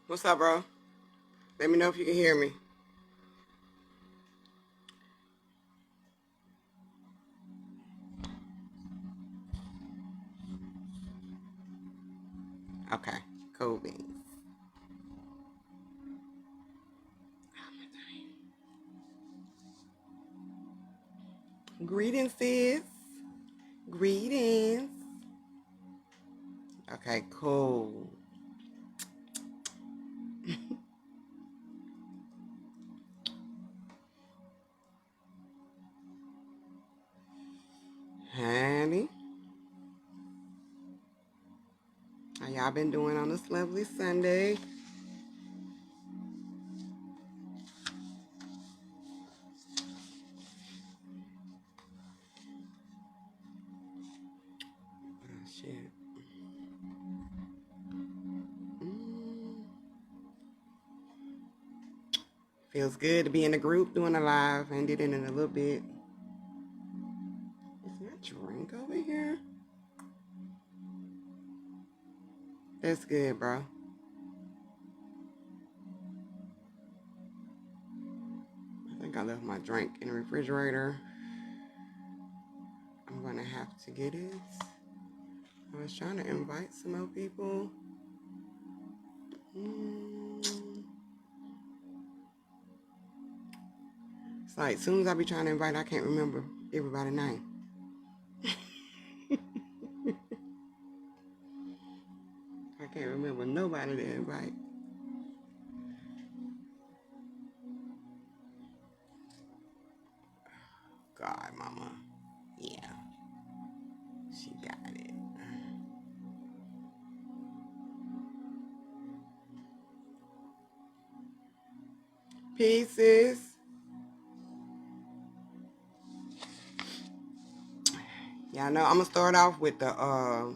What's up, bro? Let me know if you can hear me. Okay, cool beans. Greetings, sis. Greetings. Okay, cool. Honey, how y'all been doing on this lovely Sunday? Oh, shit. Mm. Feels good to be in the group doing a live. I did it in a little bit. Is my drink over here? That's good, bro. I think I left my drink in the refrigerator. I'm gonna have to get it. I was trying to invite some more people. It's like, as soon as I be trying to invite, I can't remember everybody's name. I can't remember nobody to invite. God, mama. Yeah. She got it. Pieces. Y'all know I'm gonna start off with the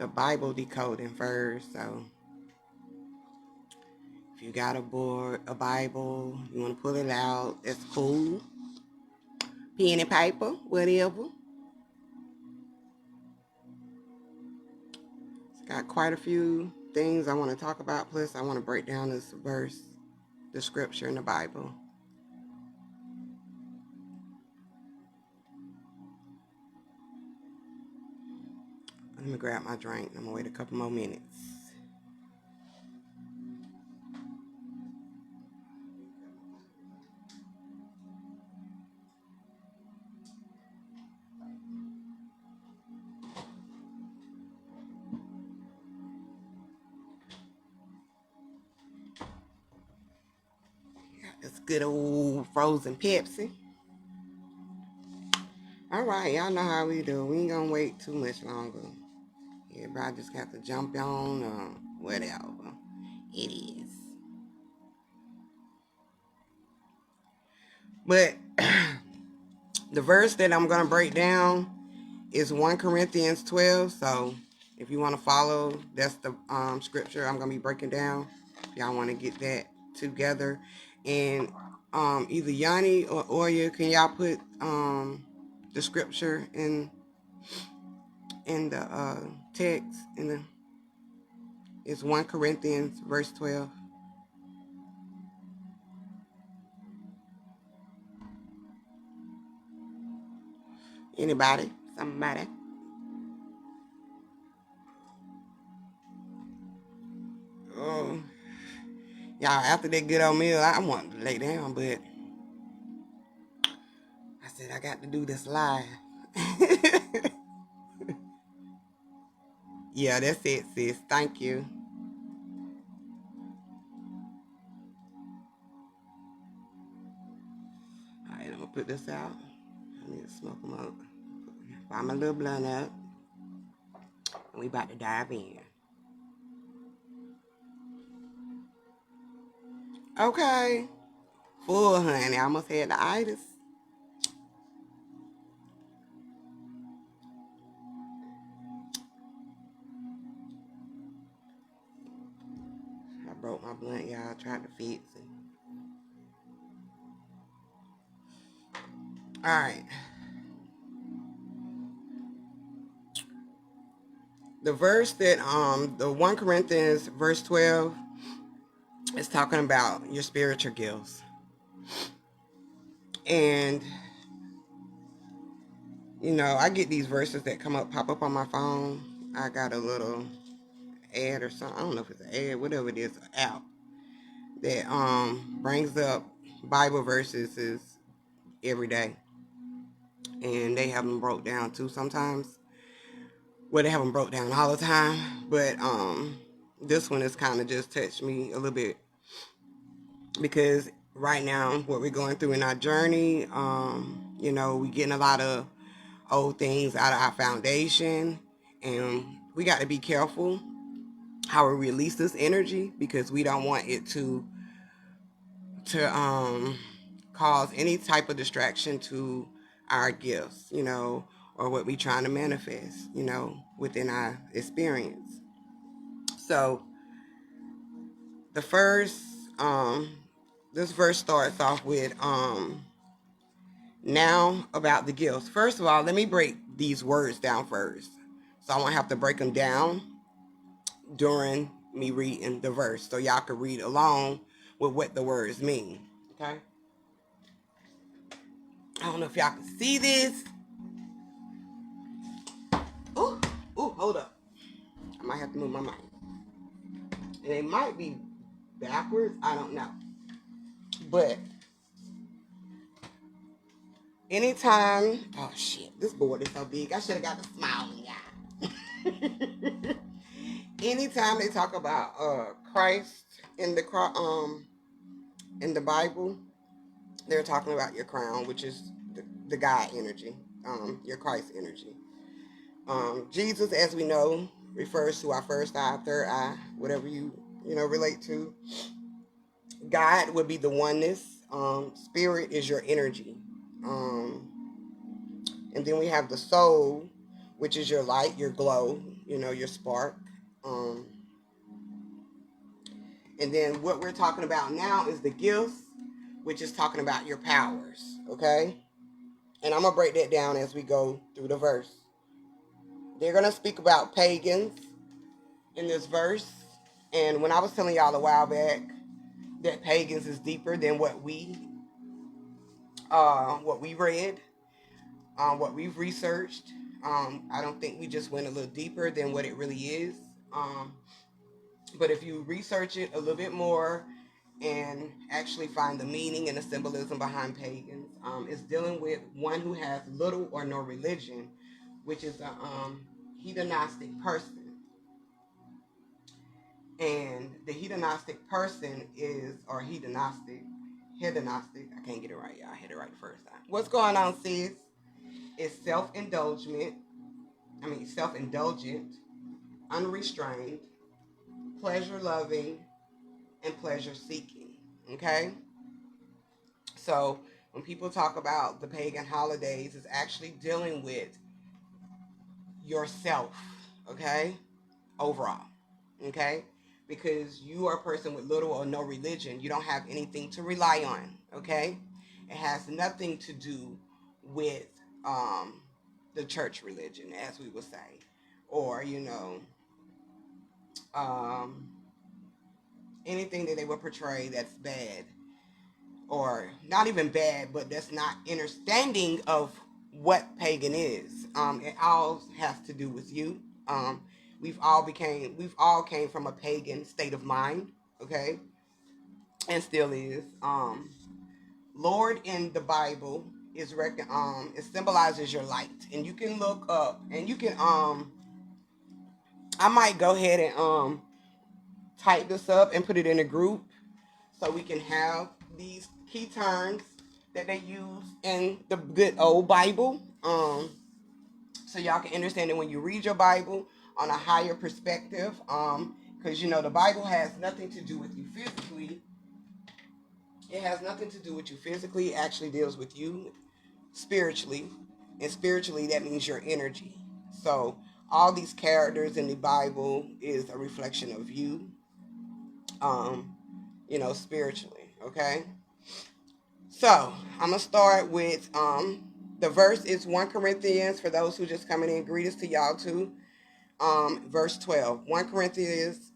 Bible decoding first. So if you got a board, a Bible, you wanna pull it out, that's cool. Pen and paper, whatever. It's got quite a few things I want to talk about. Plus, I want to break down this verse, the scripture in the Bible. Let me grab my drink. I'm gonna wait a couple more minutes. Got this good old frozen Pepsi. All right, y'all know how we do. We ain't gonna wait too much longer. Everybody just got to jump on or whatever it is. But the verse that I'm gonna break down is 1 Corinthians 12. So if you want to follow, that's the scripture I'm gonna be breaking down. If y'all want to get that together, and either Yanni or Oya, can y'all put the scripture in the text? It's 1 Corinthians verse 12. Anybody? Somebody? Oh, y'all, after that good old meal, I want to lay down, but I said I got to do this live. Yeah, that's it, sis. Thank you. All right, I'm gonna put this out. I need to smoke them up. Buy my little blunt up. And we about to dive in. Okay. Full, honey. I almost had the itis. I broke my blunt, y'all. Tried to fix it. All right. the verse that the 1 Corinthians verse 12 is talking about your spiritual gifts. And you know, I get these verses that pop up on my phone. I got a little ad or something. I don't know if it's an ad, whatever it is, an app that brings up Bible verses is every day. And they have them broke down too sometimes. Well, they have them broke down all the time, but this one has kind of just touched me a little bit because right now what we're going through in our journey, you know, we're getting a lot of old things out of our foundation, and we got to be careful how we release this energy because we don't want it to cause any type of distraction to our gifts, you know, or what we're trying to manifest, you know, within our experience. So the first, this verse starts off with, now about the gifts. First of all, let me break these words down first. So I won't have to break them down during me reading the verse. So y'all can read along with what the words mean. Okay? I don't know if y'all can see this. Ooh, hold up. I might have to move my mic. And it might be backwards. I don't know. But anytime, oh shit, this board is so big. I should have got the smiling guy. Anytime they talk about Christ in the Bible, they're talking about your crown, which is the God energy, your Christ energy. Jesus, as we know, refers to our first eye, third eye, whatever you relate to. God would be the oneness. Spirit is your energy. And then we have the soul, which is your light, your glow, your spark. And then what we're talking about now is the gifts, which is talking about your powers, okay? And I'm going to break that down as we go through the verse. They're going to speak about pagans in this verse. And when I was telling y'all a while back that pagans is deeper than what we read, what we've researched, I don't think we just went a little deeper than what it really is. But if you research it a little bit more and actually find the meaning and the symbolism behind pagans, it's dealing with one who has little or no religion, which is a hedonistic person. And the hedonistic person is, or hedonistic, I can't get it right, y'all. I hit it right the first time. What's going on, sis? It's self-indulgent, unrestrained, pleasure-loving, and pleasure-seeking, okay? So when people talk about the pagan holidays, it's actually dealing with yourself, okay? Overall, okay? Because you are a person with little or no religion. You don't have anything to rely on, okay? It has nothing to do with the church religion, as we would say, or, anything that they would portray that's bad, or not even bad, but that's not understanding of what pagan is. It all has to do with you. We've all came from a pagan state of mind, okay, and still is. Lord in the Bible is it symbolizes your light, and you can look up, and you can I might go ahead and type this up and put it in a group so we can have these key terms that they use in the good old Bible, so y'all can understand it when you read your Bible on a higher perspective, because the Bible has nothing to do with you physically. It has nothing to do with you physically. It actually deals with you spiritually, and spiritually that means your energy. So all these characters in the Bible is a reflection of you, spiritually, okay? So I'm gonna start with the verse is 1 Corinthians. For those who just coming in, greetings to y'all too. verse 12. 1 Corinthians,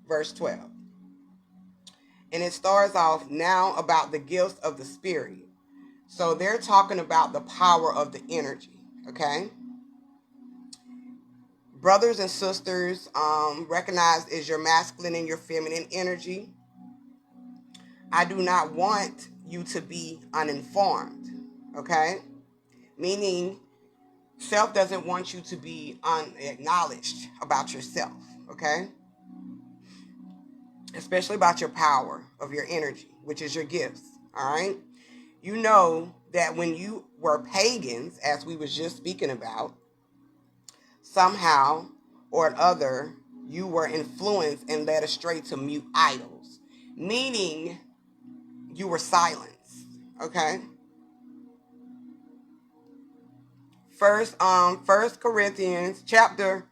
verse 12. And it starts off now about the gifts of the Spirit. So they're talking about the power of the energy, okay? Brothers and sisters, recognized as your masculine and your feminine energy. I do not want you to be uninformed, okay? Meaning, self doesn't want you to be unacknowledged about yourself, okay? Especially about your power of your energy, which is your gifts, all right? You know that when you were pagans, as we was just speaking about, somehow or other, you were influenced and led astray to mute idols, meaning you were silenced, okay? First Corinthians, chapter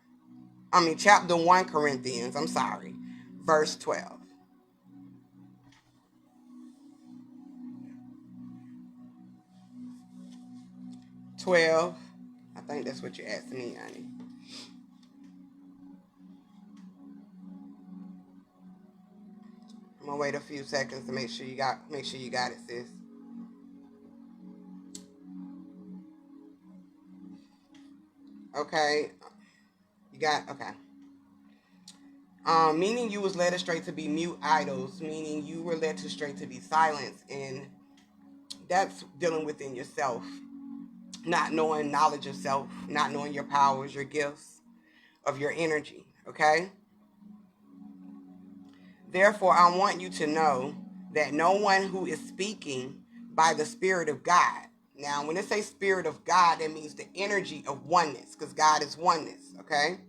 1 Corinthians, I'm sorry, verse 12. 12. I think that's what you're asking me, Annie. I'm gonna wait a few seconds to make sure you got it, sis. Okay. Okay. Meaning you was led astray to be mute idols, meaning you were led to straight to be silenced, and that's dealing within yourself, not knowing knowledge of self, not knowing your powers, your gifts of your energy, okay? Therefore, I want you to know that no one who is speaking by the Spirit of God. Now, when it says Spirit of God, that means the energy of oneness, because God is oneness, okay?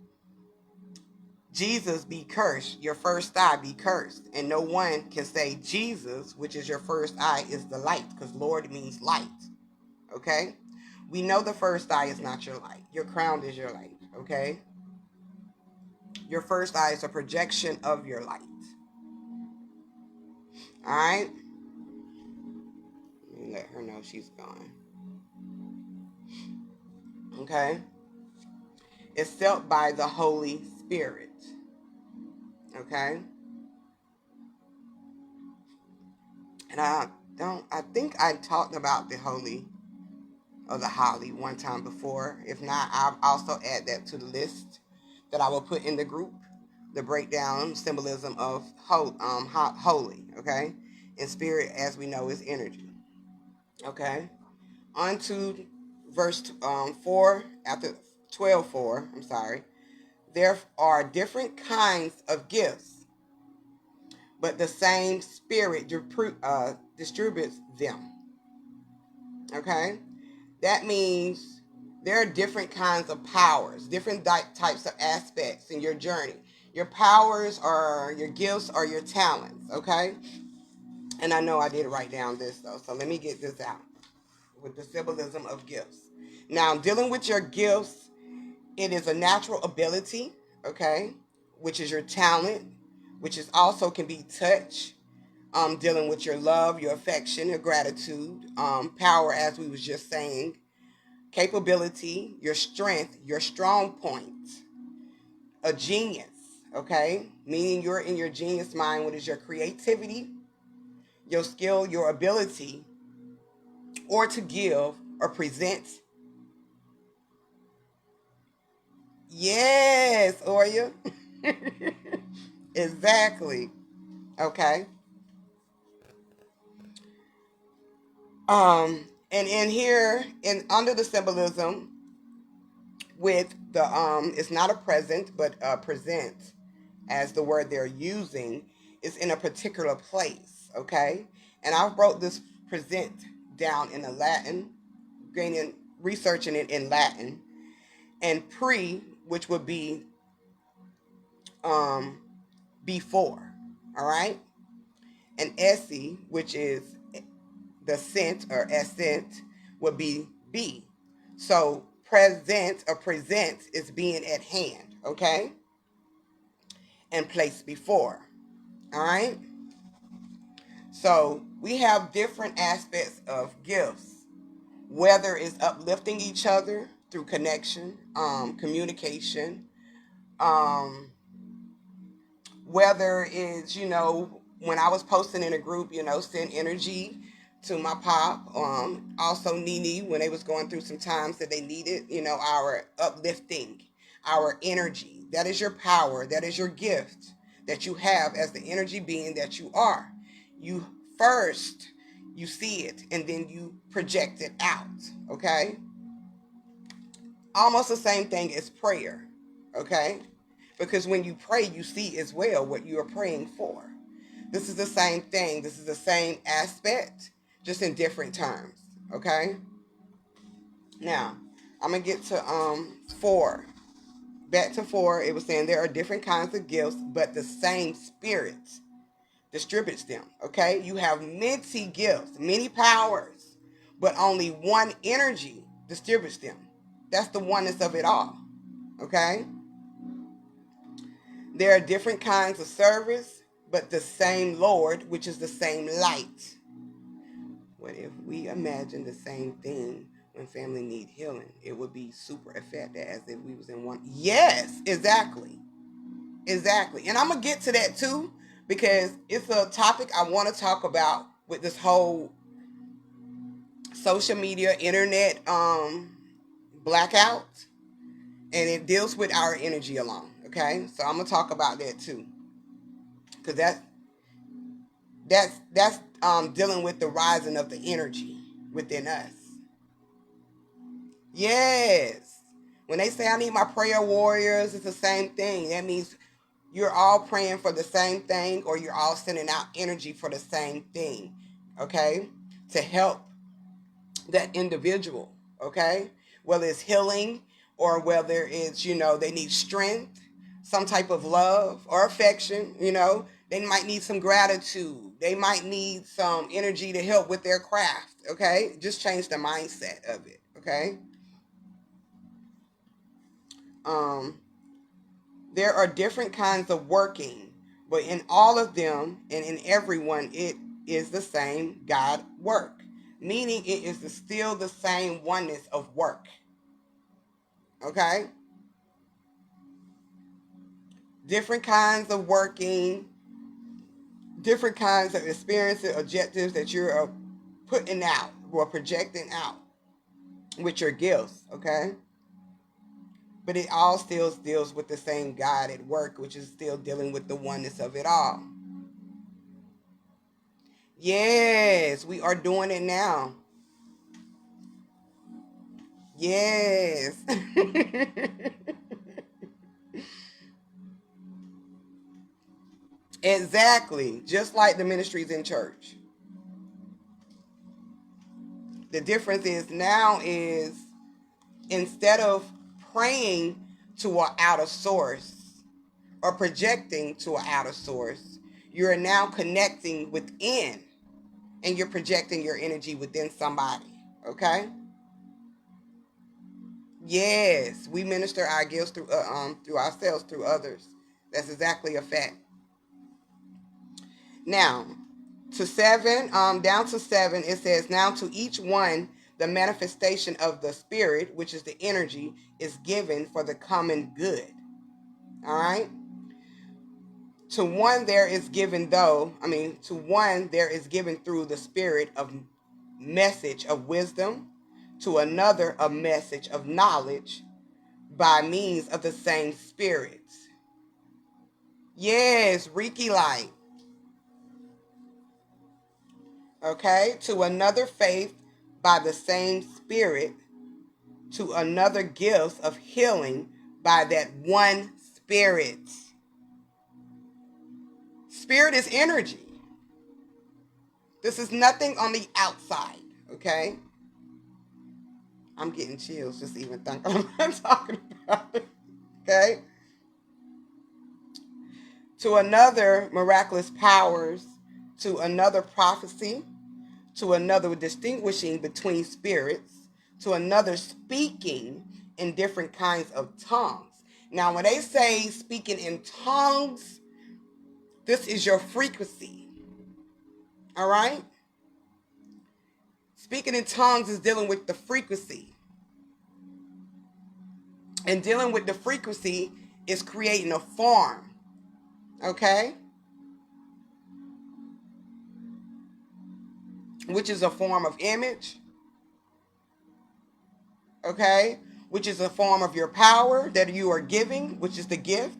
Jesus be cursed, your first eye be cursed. And no one can say Jesus, which is your first eye, is the light, because Lord means light, okay? We know the first eye is not your light. Your crown is your light, okay? Your first eye is a projection of your light. All right? Let me let her know she's gone. Okay? It's felt by the Holy Spirit. Okay? And I think I talked about the holy or the holly one time before. If not, I'll also add that to the list that I will put in the group. The breakdown symbolism of holy, okay? And spirit, as we know, is energy. Okay? On to verse 4, after 12:4, I'm sorry. There are different kinds of gifts, but the same spirit distributes them. Okay? That means there are different kinds of powers, different types of aspects in your journey. Your powers are your gifts or your talents, okay? And I know I did write down this though, so let me get this out with the symbolism of gifts. Now, dealing with your gifts, it is a natural ability, okay, which is your talent, which is also can be touch, dealing with your love, your affection, your gratitude, power, as we was just saying, capability, your strength, your strong point, a genius, okay, meaning you're in your genius mind, what is your creativity, your skill, your ability, or to give or present. Yes, Oya. Exactly. Okay. And in here, and under the symbolism with the it's not a present, but present, as the word they're using, is in a particular place. Okay. And I wrote this present down in the Latin, gaining researching it in Latin, and pre, which would be before. All right. And esse, which is the scent or essent, would be be. So present or present is being at hand, okay? And placed before. All right? So we have different aspects of gifts, whether it's uplifting each other, through connection, communication, um, whether it's, when I was posting in a group, send energy to my pop, also Nene, when they was going through some times that they needed, our uplifting, our energy. That is your power. That is your gift that you have as the energy being that you are. You first, you see it, and then you project it out, okay? Almost the same thing as prayer, okay? Because when you pray, you see as well what you are praying for. This is the same thing. This is the same aspect, just in different terms, okay? Now, I'm going to get to 4. Back to 4, it was saying there are different kinds of gifts, but the same Spirit distributes them, okay? You have many gifts, many powers, but only one energy distributes them. That's the oneness of it all, okay? There are different kinds of service, but the same Lord, which is the same light. What if we imagine the same thing when family need healing? It would be super effective as if we was in one. Yes, exactly. Exactly. And I'm going to get to that too, because it's a topic I want to talk about with this whole social media, internet blackout. And it deals with our energy alone. Okay. So I'm going to talk about that too. Because that's dealing with the rising of the energy within us. Yes. When they say I need my prayer warriors, it's the same thing. That means you're all praying for the same thing, or you're all sending out energy for the same thing, okay? To help that individual, okay? Whether it's healing or whether it's, they need strength, some type of love or affection, they might need some gratitude. They might need some energy to help with their craft, okay? Just change the mindset of it, okay? There are different kinds of working, but in all of them and in everyone, it is the same God work, meaning it is still the same oneness of work. Okay? Different kinds of working, different kinds of experiences, objectives that you're putting out or projecting out with your gifts. Okay? But it all still deals with the same God at work, which is still dealing with the oneness of it all. Yes, we are doing it now. Yes. Exactly. Just like the ministries in church. The difference is now is instead of praying to an outer source or projecting to an outer source, you're now connecting within and you're projecting your energy within somebody. Okay? Yes, we minister our gifts through ourselves, through others. That's exactly a fact. Now, down to 7, it says, now to each one, the manifestation of the Spirit, which is the energy, is given for the common good. All right? To one there is given through the Spirit of message of wisdom, to another a message of knowledge by means of the same Spirit. Yes, Reiki light. Okay, to another faith by the same Spirit, to another gifts of healing by that one Spirit. Spirit is energy. This is nothing on the outside, okay? I'm getting chills just even thinking I'm talking about it, okay? To another miraculous powers, to another prophecy, to another distinguishing between spirits, to another speaking in different kinds of tongues. Now, when they say speaking in tongues, this is your frequency. All right? Speaking in tongues is dealing with the frequency. And dealing with the frequency is creating a form, okay? Which is a form of image, okay? Which is a form of your power that you are giving, which is the gift,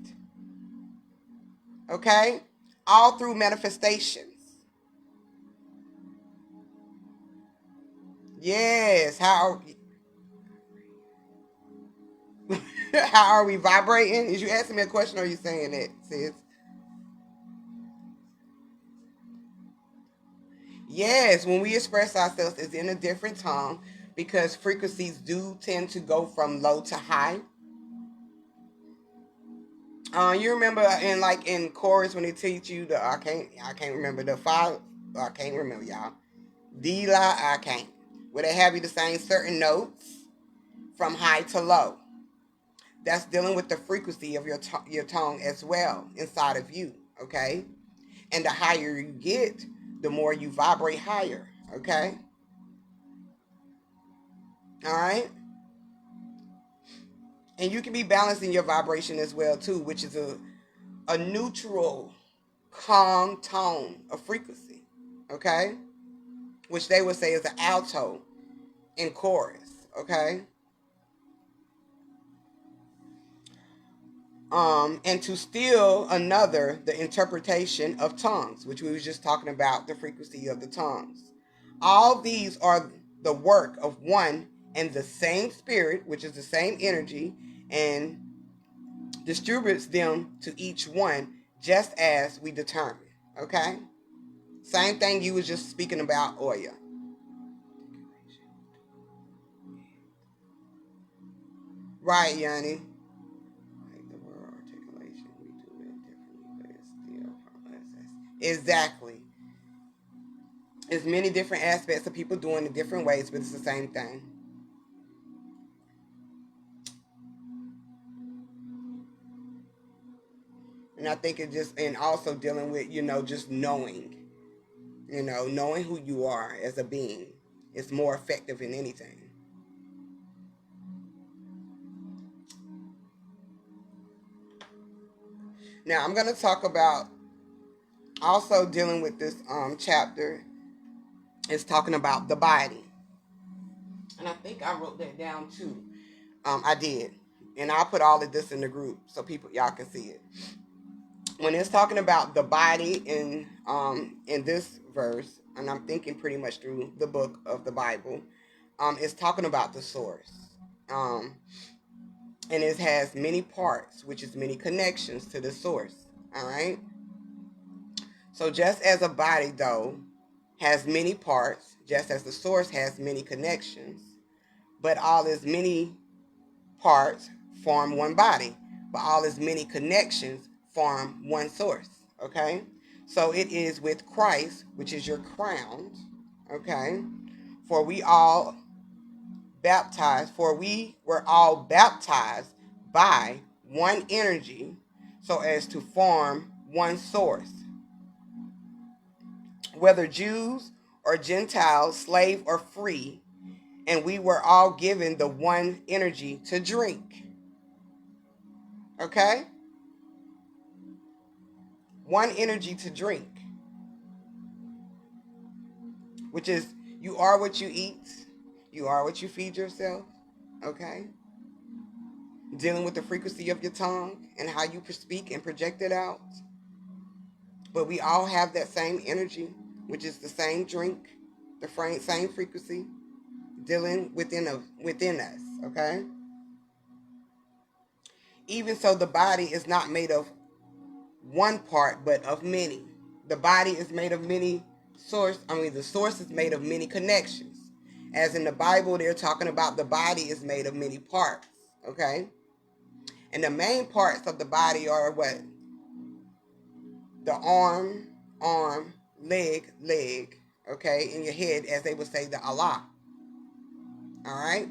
okay? All through manifestations. Yes, how are we vibrating? Is you asking me a question or are you saying it, sis? Yes, when we express ourselves, it's in a different tone because frequencies do tend to go from low to high. You remember in chorus when they teach you the I can't remember the five. I can't remember, y'all. D la I can't. Where they have you to sing certain notes from high to low. That's dealing with the frequency of your tone as well inside of you. Okay, and the higher you get, the more you vibrate higher. Okay, all right. And you can be balancing your vibration as well too, which is a neutral, calm tone of frequency. Okay, which they would say is an alto in chorus. Okay. And to steal another, the interpretation of tongues, which we was just talking about, the frequency of the tongues. All these are the work of one and the same spirit, which is the same energy, and distributes them to each one just as we determine. Okay? Same thing you was just speaking about, Oya. Right, Yanni. The word articulation, we do it differently, but it's still from us. Exactly. There's many different aspects of people doing it different ways, but it's the same thing. And I think it just, and also dealing with, just knowing, knowing who you are as a being is more effective than anything. Now, I'm going to talk about also dealing with this chapter is talking about the body. And I think I wrote that down too. I did. And I'll put all of this in the group so y'all can see it. When it's talking about the body in this verse, and I'm thinking pretty much through the book of the Bible, it's talking about the source. And it has many parts, which is many connections to the source. All right. So just as a body, though, has many parts, just as the source has many connections, but all its many parts form one body, but all its many connections form one source. Okay? So it is with Christ, which is your crown. Okay? For we were all baptized by one energy so as to form one source. Whether Jews or Gentiles, slave or free, and we were all given the one energy to drink. Okay? One energy to drink, which is you are what you eat, you are what you feed yourself. Okay? Dealing with the frequency of your tongue and how you speak and project it out. But we all have that same energy, which is the same drink, the same frequency, dealing within us. Okay? Even so, the body is not made of one part, but of many. The body is made of many the source is made of many connections. As in the Bible, they're talking about the body is made of many parts. Okay? And the main parts of the body are what? The arm, leg, okay? In your head, as they would say, the Allah. All right?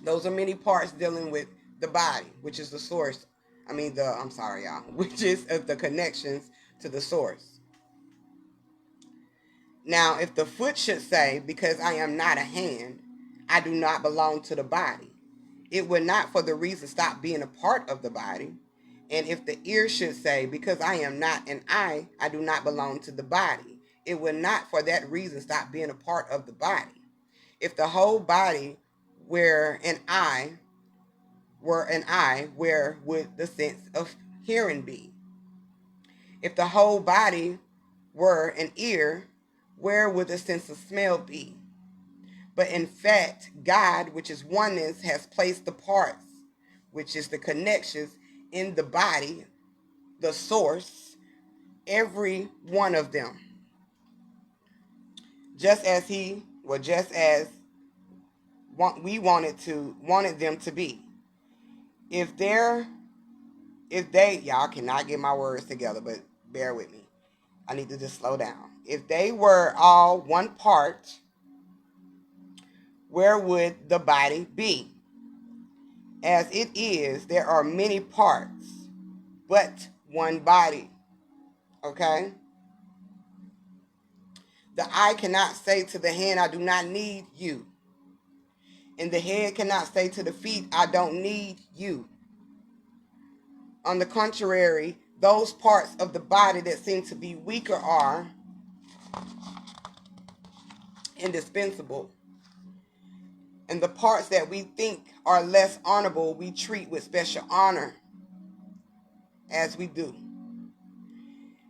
Those are many parts dealing with the body, which is the source. I'm sorry, y'all, which is the connections to the source. Now, if the foot should say, because I am not a hand, I do not belong to the body, it would not for the reason stop being a part of the body. And if the ear should say, because I am not an eye, I do not belong to the body, it would not for that reason stop being a part of the body. If the whole body were an eye, where would the sense of hearing be? If the whole body were an ear, where would the sense of smell be? But in fact, God, which is oneness, has placed the parts, which is the connections in the body, the source, every one of them. Just as we wanted them to be. If they, y'all cannot get my words together, but bear with me. I need to just slow down. If they were all one part, where would the body be? As it is, there are many parts, but one body. Okay? The eye cannot say to the hand, I do not need you. And the head cannot say to the feet, I don't need you. On the contrary, those parts of the body that seem to be weaker are indispensable. And the parts that we think are less honorable, we treat with special honor, as we do.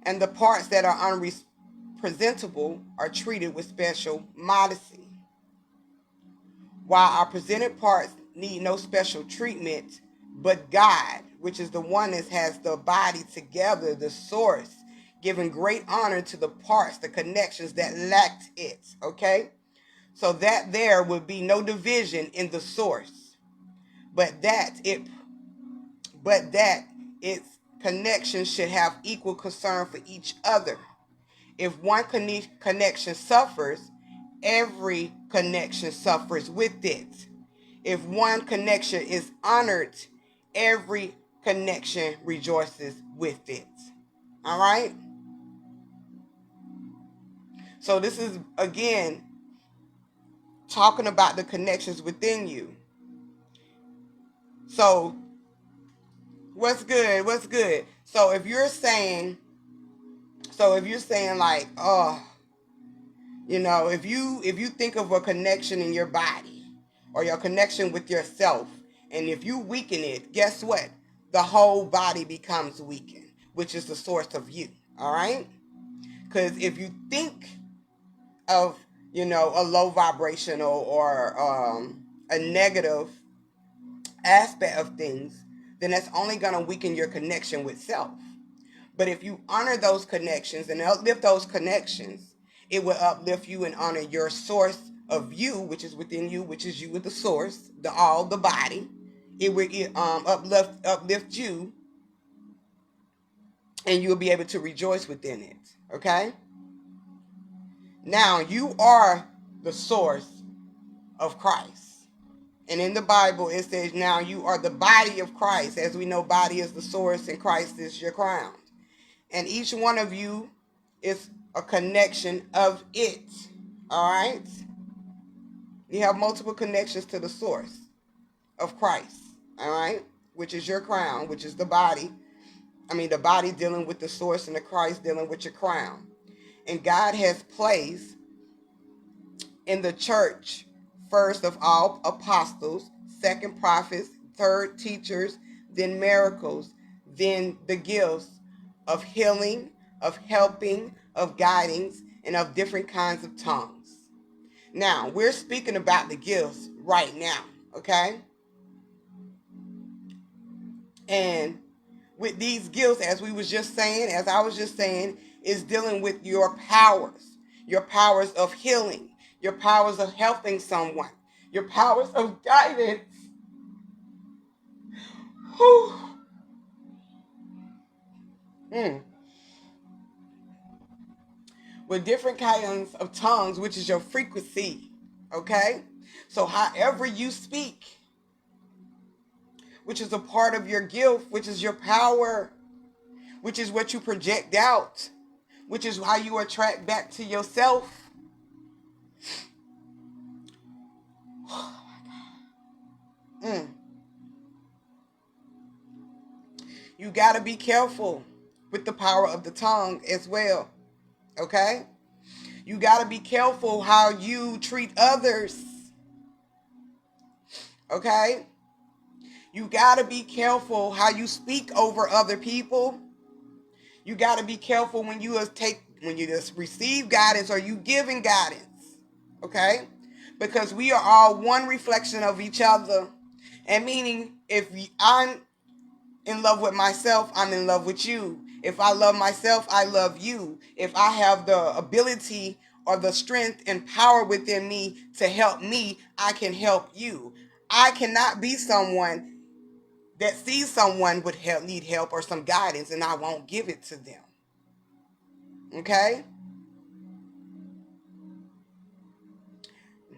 And the parts that are unpresentable are treated with special modesty. While our presented parts need no special treatment, but God, which is the one that has the body together, the source, giving great honor to the parts, the connections that lacked it, okay? So that there would be no division in the source, but that its connection should have equal concern for each other. If one connection suffers, every connection suffers with it. If one connection is honored, every connection rejoices with it. All right? So this is, again, talking about the connections within you. So, what's good? What's good? So if you're saying like, oh, if you think of a connection in your body or your connection with yourself, and if you weaken it, guess what? The whole body becomes weakened, which is the source of you. All right? Because if you think of, a low vibrational or a negative aspect of things, then that's only going to weaken your connection with self. But if you honor those connections and uplift those connections, it will uplift you and honor your source of you, which is within you, which is you with the source, the body. It will uplift you, and you'll be able to rejoice within it. Okay? Now, you are the source of Christ. And in the Bible, it says, now you are the body of Christ. As we know, body is the source and Christ is your crown. And each one of you is a connection of it. All right? You have multiple connections to the source of Christ. All right? Which is your crown, which is the body. The body dealing with the source and the Christ dealing with your crown. And God has placed in the church, first of all, apostles, second prophets, third teachers, then miracles, then the gifts of healing, of helping, of guidings, and of different kinds of tongues. Now, we're speaking about the gifts right now, okay? And with these gifts, as I was just saying, is dealing with your powers of healing, your powers of helping someone, your powers of guidance. With different kinds of tongues, which is your frequency, okay? So however you speak, which is a part of your gift, which is your power, which is what you project out, which is how you attract back to yourself. Oh my God. You got to be careful with the power of the tongue as well. Okay? You got to be careful how you treat others. Okay? You got to be careful how you speak over other people. You got to be careful when you just receive guidance or you giving guidance. Okay? Because we are all one reflection of each other. And meaning, if I'm in love with myself, I'm in love with you. If I love myself, I love you. If I have the ability or the strength and power within me to help me, I can help you. I cannot be someone that sees someone would need help or some guidance and I won't give it to them. Okay?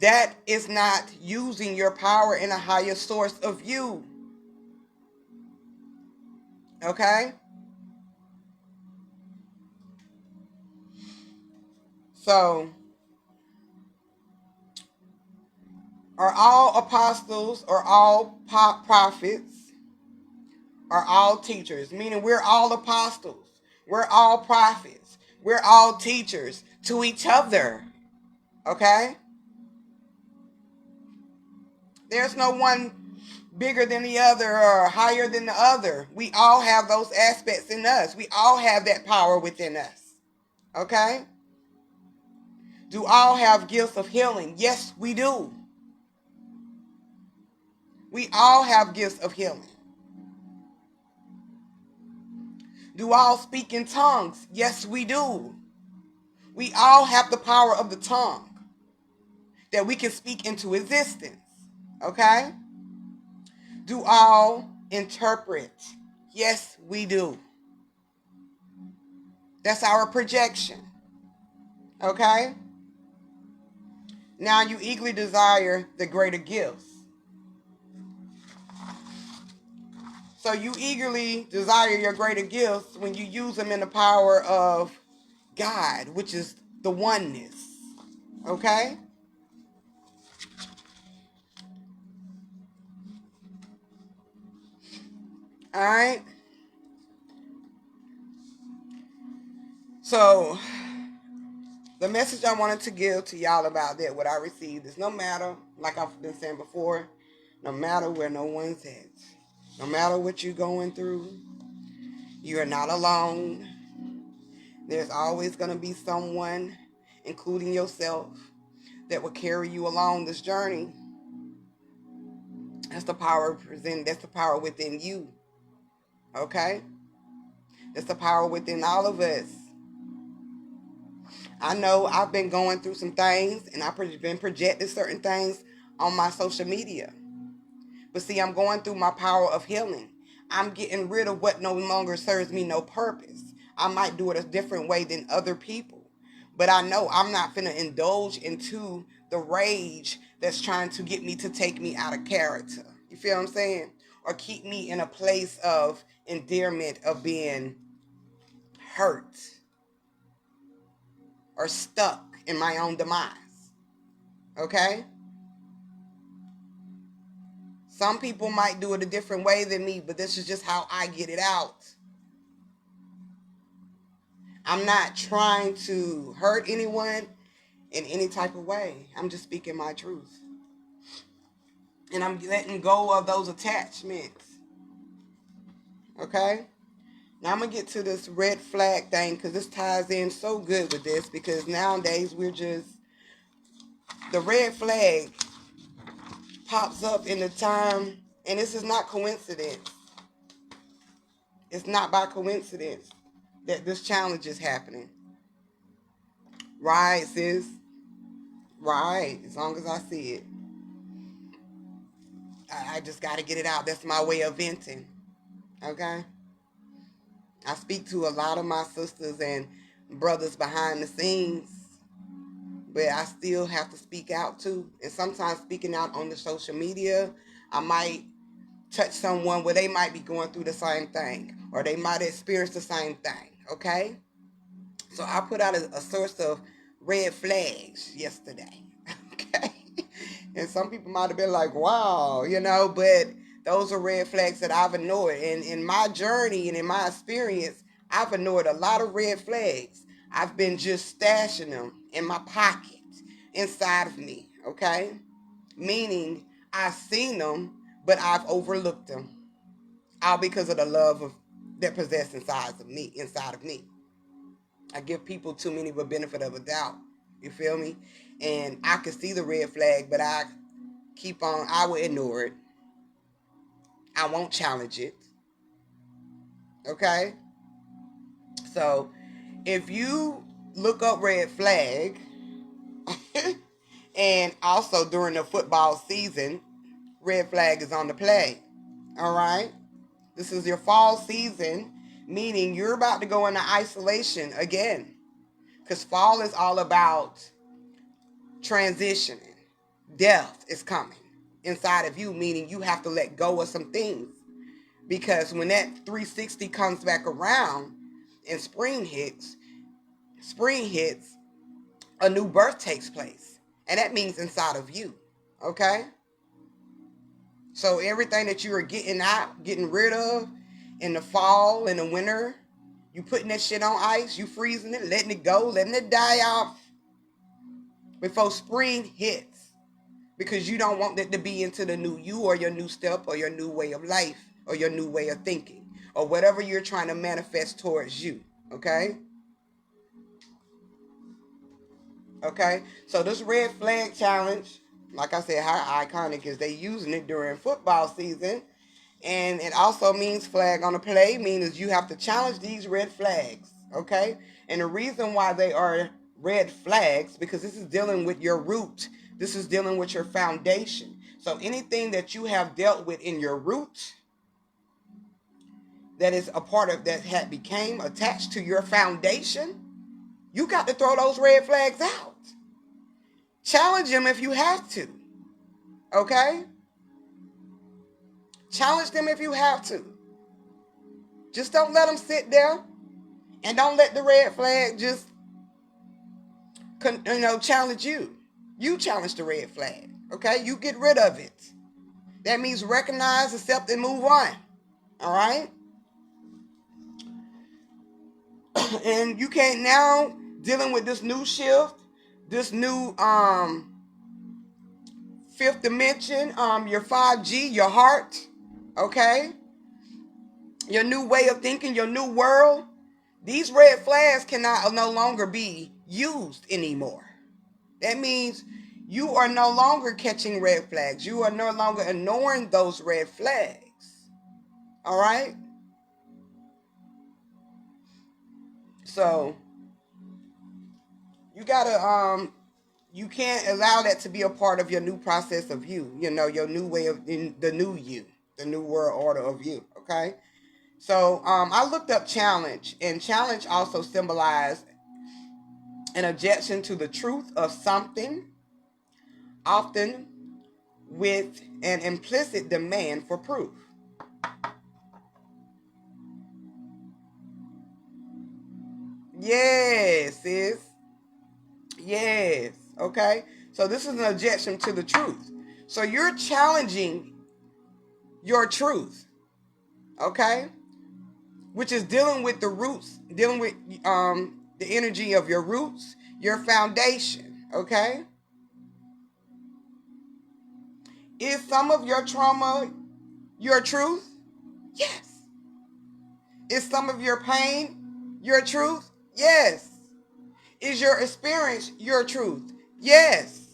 That is not using your power in a higher source of you. Okay? So, are all apostles or all prophets are all teachers? Meaning we're all apostles. We're all prophets. We're all teachers to each other. Okay? There's no one bigger than the other or higher than the other. We all have those aspects in us. We all have that power within us. Okay? Do all have gifts of healing? Yes, we do. We all have gifts of healing. Do all speak in tongues? Yes, we do. We all have the power of the tongue that we can speak into existence. Okay? Do all interpret? Yes, we do. That's our projection. Okay? Now you eagerly desire the greater gifts. So you eagerly desire your greater gifts when you use them in the power of God, which is the oneness. Okay? All right? So, the message I wanted to give to y'all about that, what I received, is no matter, like I've been saying before, no matter where no one's at, no matter what you're going through, you are not alone. There's always going to be someone, including yourself, that will carry you along this journey. That's the power present. That's the power within you. Okay? That's the power within all of us. I know I've been going through some things and I've been projecting certain things on my social media. But see, I'm going through my power of healing. I'm getting rid of what no longer serves me no purpose. I might do it a different way than other people. But I know I'm not finna indulge into the rage that's trying to get me to take me out of character. You feel what I'm saying? Or keep me in a place of endearment of being hurt or stuck in my own demise. Okay? Some people might do it a different way than me, but this is just how I get it out. I'm not trying to hurt anyone in any type of way. I'm just speaking my truth. And I'm letting go of those attachments. Okay? Now I'm going to get to this red flag thing because this ties in so good with this, because nowadays the red flag pops up in the time, and this is not coincidence. It's not by coincidence that this challenge is happening. Right, sis? Right, as long as I see it. I just got to get it out. That's my way of venting. Okay? I speak to a lot of my sisters and brothers behind the scenes, but I still have to speak out too. And sometimes speaking out on the social media, I might touch someone where they might be going through the same thing, or they might experience the same thing. Okay? So I put out a source of red flags yesterday. Okay? And some people might have been like, wow, but Those are red flags that I've ignored. And in my journey and in my experience, I've ignored a lot of red flags. I've been just stashing them in my pocket, inside of me, okay? Meaning I've seen them, but I've overlooked them. All because of the love of that possess inside of me. I give people too many of a benefit of a doubt. You feel me? And I can see the red flag, but I will ignore it. I won't challenge it. Okay? So if you look up red flag, and also during the football season, red flag is on the play. All right? This is your fall season, meaning you're about to go into isolation again. Because fall is all about transitioning. Death is coming inside of you, meaning you have to let go of some things. Because when that 360 comes back around and spring hits, a new birth takes place. And that means inside of you. Okay? So everything that you are getting rid of in the fall, in the winter, you putting that shit on ice, you freezing it, letting it go, letting it die off before spring hits. Because you don't want that to be into the new you or your new step or your new way of life or your new way of thinking or whatever you're trying to manifest towards you. Okay? Okay? So this red flag challenge, like I said, how iconic is they using it during football season. And it also means flag on the play, means you have to challenge these red flags. Okay? And the reason why they are red flags, because this is dealing with your root. This is dealing with your foundation. So anything that you have dealt with in your root that is a part of that had became attached to your foundation, you got to throw those red flags out. Challenge them if you have to. Okay? Challenge them if you have to. Just don't let them sit there, and don't let the red flag just challenge you. You challenge the red flag. Okay? You get rid of it. That means recognize, accept, and move on. All right? And you can't now dealing with this new shift, this new fifth dimension, your 5G, your heart, okay? Your new way of thinking, your new world. These red flags cannot no longer be used anymore. That means you are no longer catching red flags. You are no longer ignoring those red flags. All right? So you gotta you can't allow that to be a part of your new process of you, your new way of the new you, the new world order of you. Okay? So I looked up challenge, and challenge also symbolized an objection to the truth of something, often with an implicit demand for proof. Yes, sis. Yes. Okay. So this is an objection to the truth. So you're challenging your truth. Okay. Which is dealing with the roots, dealing with the energy of your roots, your foundation. Okay. Is some of your trauma your truth? Yes. Is some of your pain your truth? Yes. Is your experience your truth? Yes.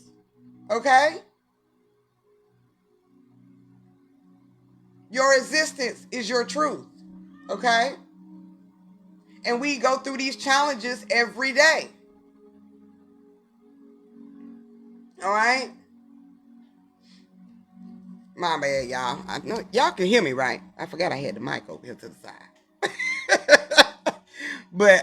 Okay? Your existence is your truth. Okay? And we go through these challenges every day. All right? My bad, y'all. I know y'all can hear me, right? I forgot I had the mic over here to the side. But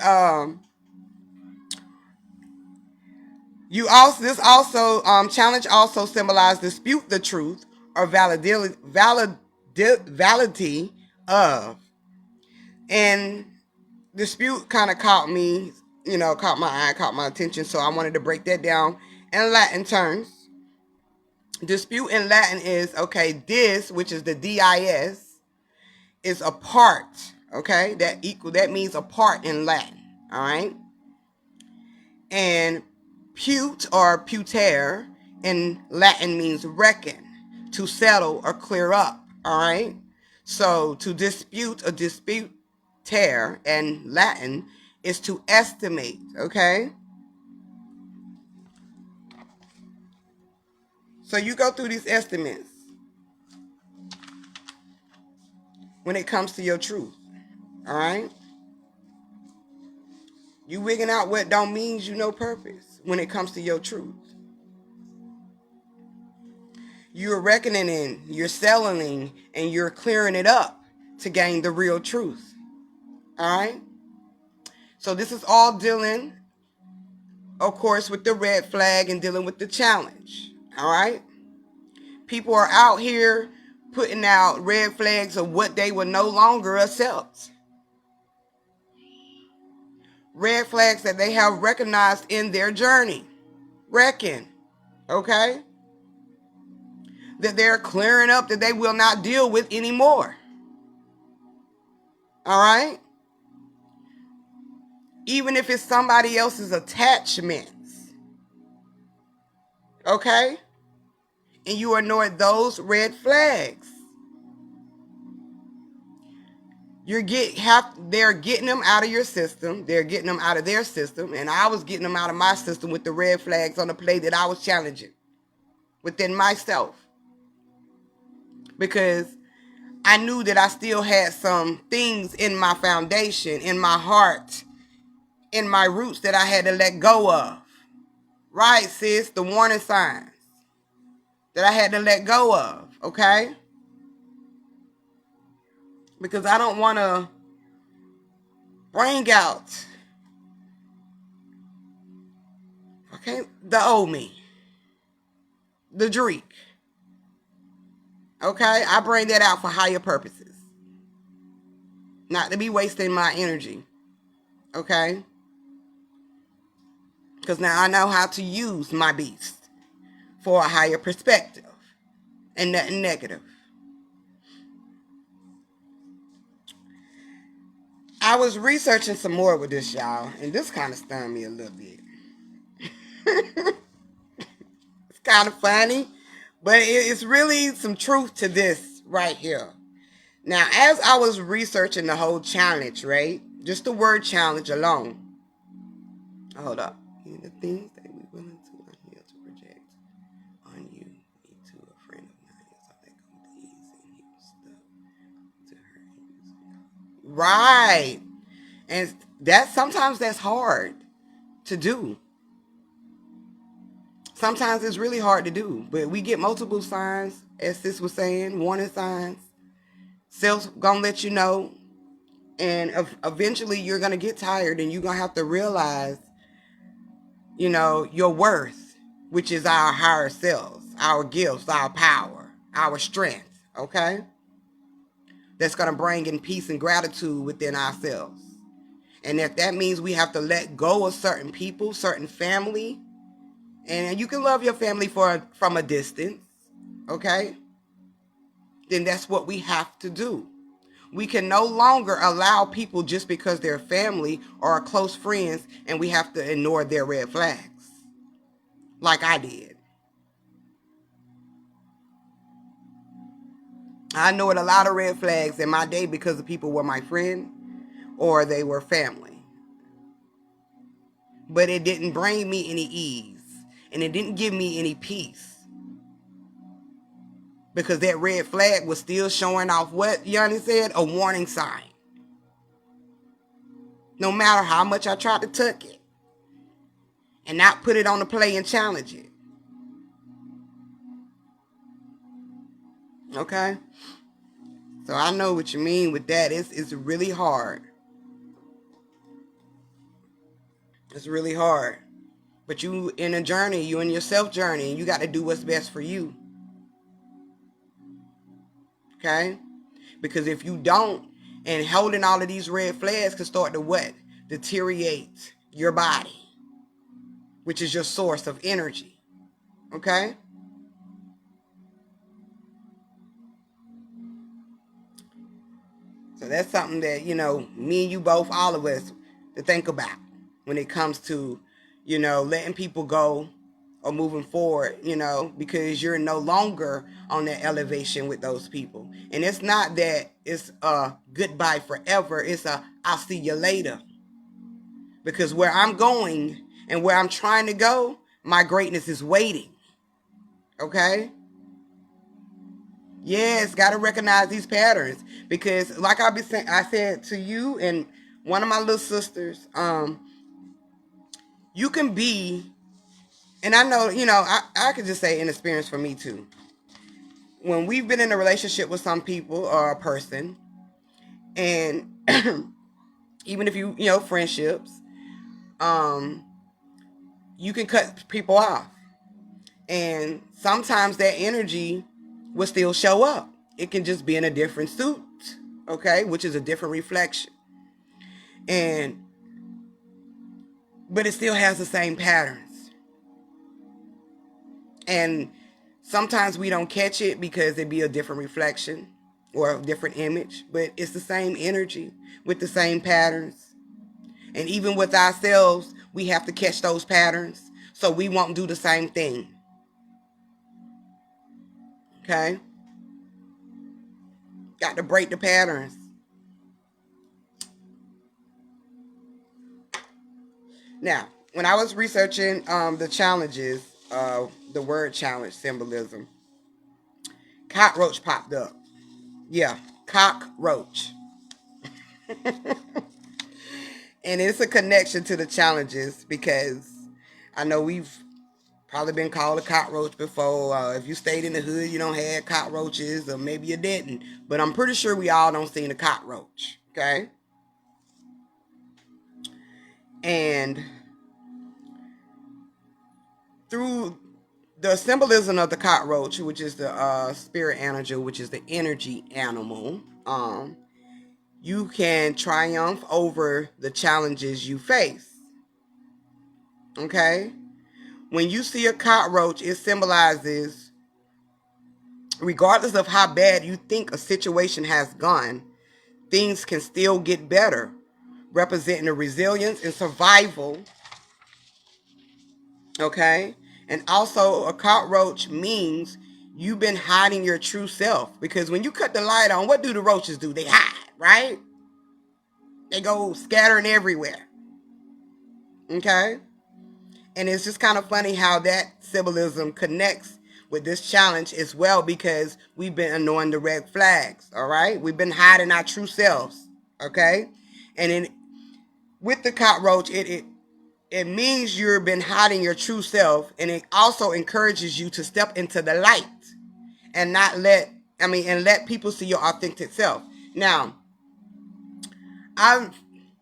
this also challenge also symbolized dispute the truth or validity of. And dispute kind of caught me, caught my eye, caught my attention. So I wanted to break that down in Latin terms. Dispute in Latin is, okay, dis, which is the dis, is a part, okay? That means a part in Latin, all right? And pute or puter in Latin means reckon, to settle or clear up, all right? So to dispute or disputere in Latin is to estimate, okay? So you go through these estimates when it comes to your truth, all right? You wigging out what don't means you know purpose when it comes to your truth. You're reckoning in, you're selling, and you're clearing it up to gain the real truth. All right? So this is all dealing, of course, with the red flag and dealing with the challenge. All right? People are out here putting out red flags of what they will no longer accept. Red flags that they have recognized in their journey. Reckon. Okay? That they're clearing up, that they will not deal with anymore. All right? Even if it's somebody else's attachments. Okay? And you ignore those red flags. They're getting them out of your system. They're getting them out of their system. And I was getting them out of my system with the red flags on the plate that I was challenging within myself. Because I knew that I still had some things in my foundation, in my heart, in my roots that I had to let go of. Right, sis? The warning signs that I had to let go of, okay? Because I don't want to bring out, okay, the old me, the Dreek. Okay, I bring that out for higher purposes, not to be wasting my energy. Okay, because now I know how to use my beast for a higher perspective and nothing negative. I was researching some more with this, y'all, and this kind of stunned me a little bit. It's kind of funny, but it's really some truth to this right here. Now, as I was researching the whole challenge, right? Just the word challenge alone. Hold up. The things that we're willing to unheal to project on you, me to a friend of mine, so they come please and he was stuck to her. Right. And sometimes that's hard to do. Sometimes it's really hard to do, but we get multiple signs, as sis was saying, warning signs. Self's gonna let you know, and eventually you're gonna get tired, and you're gonna have to realize, your worth, which is our higher selves, our gifts, our power, our strength. Okay, that's gonna bring in peace and gratitude within ourselves, and if that means we have to let go of certain people, certain family. And you can love your family from a distance, okay? Then that's what we have to do. We can no longer allow people just because they're family or are close friends, and we have to ignore their red flags, like I did. I ignored a lot of red flags in my day because the people were my friend or they were family. But it didn't bring me any ease, and it didn't give me any peace. Because that red flag was still showing off what Yanni said, a warning sign. No matter how much I tried to tuck it and not put it on the play and challenge it. Okay? So I know what you mean with that. It's really hard. It's really hard. But you in a journey, you in your self journey, and you got to do what's best for you. Okay? Because if you don't, and holding all of these red flags can start to what? Deteriorate your body, which is your source of energy. Okay? So that's something that, you know, me and you both, all of us, to think about when it comes to, you know, letting people go or moving forward, you know, because you're no longer on that elevation with those people. And it's not that it's a goodbye forever. It's a I'll see you later. Because where I'm going and where I'm trying to go, my greatness is waiting. Okay? Yes, got to recognize these patterns. Because like I said to you and one of my little sisters, you can be, and I know, you know, I could just say an experience for me too. When we've been in a relationship with some people or a person, and even if you know, friendships, um, you can cut people off. And sometimes that energy will still show up. It can just be in a different suit, okay, which is a different reflection. And but it still has the same patterns. And sometimes we don't catch it because it be a different reflection or a different image, but it's the same energy with the same patterns. And even with ourselves, we have to catch those patterns so we won't do the same thing. Okay? Got to break the patterns. Now, when I was researching the challenges, the word challenge symbolism, cockroach popped up. Yeah, cockroach. And it's a connection to the challenges because I know we've probably been called a cockroach before. If you stayed in the hood, you don't have cockroaches, or maybe you didn't. But I'm pretty sure we all don't seen a cockroach. Okay? And through the symbolism of the cockroach, which is the spirit animal, which is the energy animal, you can triumph over the challenges you face. Okay? When you see a cockroach, it symbolizes, regardless of how bad you think a situation has gone, things can still get better, representing the resilience and survival. Okay? And also, a cockroach means you've been hiding your true self. Because when you cut the light on, what do the roaches do? They hide, right? They go scattering everywhere. Okay? And it's just kind of funny how that symbolism connects with this challenge as well, because we've been ignoring the red flags, all right? We've been hiding our true selves, okay? And in with the cockroach, it means you've been hiding your true self, and it also encourages you to step into the light and let people see your authentic self. Now, I've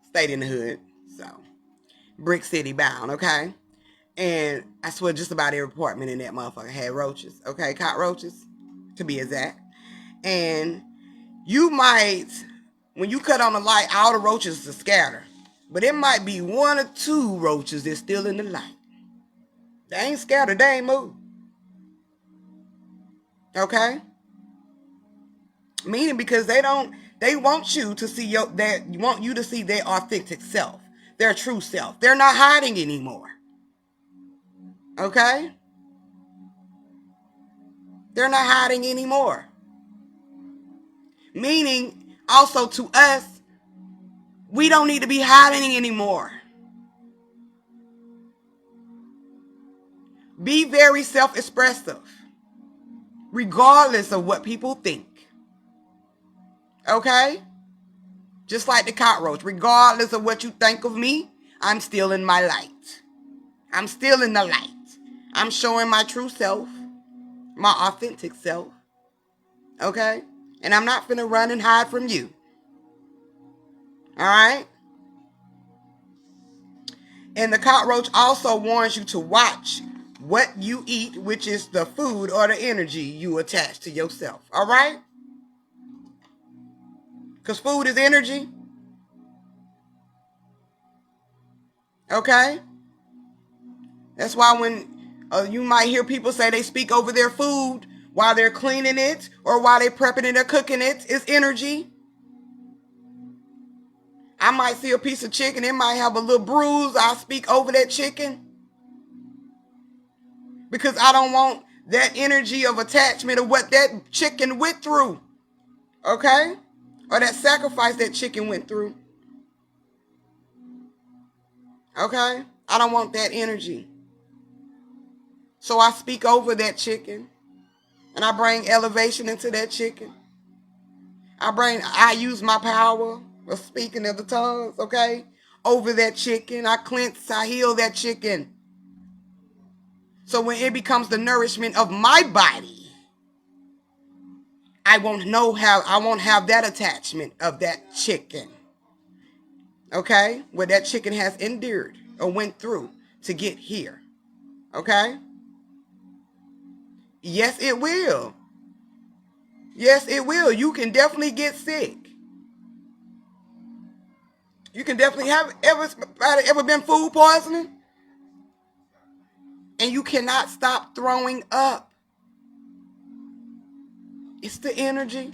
stayed in the hood, so brick city bound, okay? And I swear just about every apartment in that motherfucker had roaches, okay? Cockroaches, to be exact. And you might, when you cut on the light, all the roaches are scattered. But it might be one or two roaches that's still in the light. They ain't scattered, they ain't moved. Okay? Meaning because they want you to see want you to see their authentic self, their true self. They're not hiding anymore. Okay? They're not hiding anymore. Meaning, also to us, we don't need to be hiding anymore. Be very self-expressive, regardless of what people think. Okay? Just like the cockroach, regardless of what you think of me, I'm still in my light. I'm still in the light. I'm showing my true self, my authentic self. Okay? And I'm not finna run and hide from you. All right? And the cockroach also warns you to watch what you eat, which is the food or the energy you attach to yourself. All right? Because food is energy. Okay? That's why when you might hear people say they speak over their food while they're cleaning it or while they're prepping it or cooking it, it's energy. I might see a piece of chicken. It might have a little bruise. I speak over that chicken because I don't want that energy of attachment of what that chicken went through. Okay? Or that sacrifice that chicken went through. Okay? I don't want that energy. So I speak over that chicken. And I bring elevation into that chicken. I use my power of speaking of the tongues, okay? Over that chicken. I cleanse, I heal that chicken. So when it becomes the nourishment of my body, I won't have that attachment of that chicken. Okay? What that chicken has endured or went through to get here. Okay? Yes, it will. Yes, it will. You can definitely get sick. You can definitely have ever been food poisoning? And you cannot stop throwing up. It's the energy.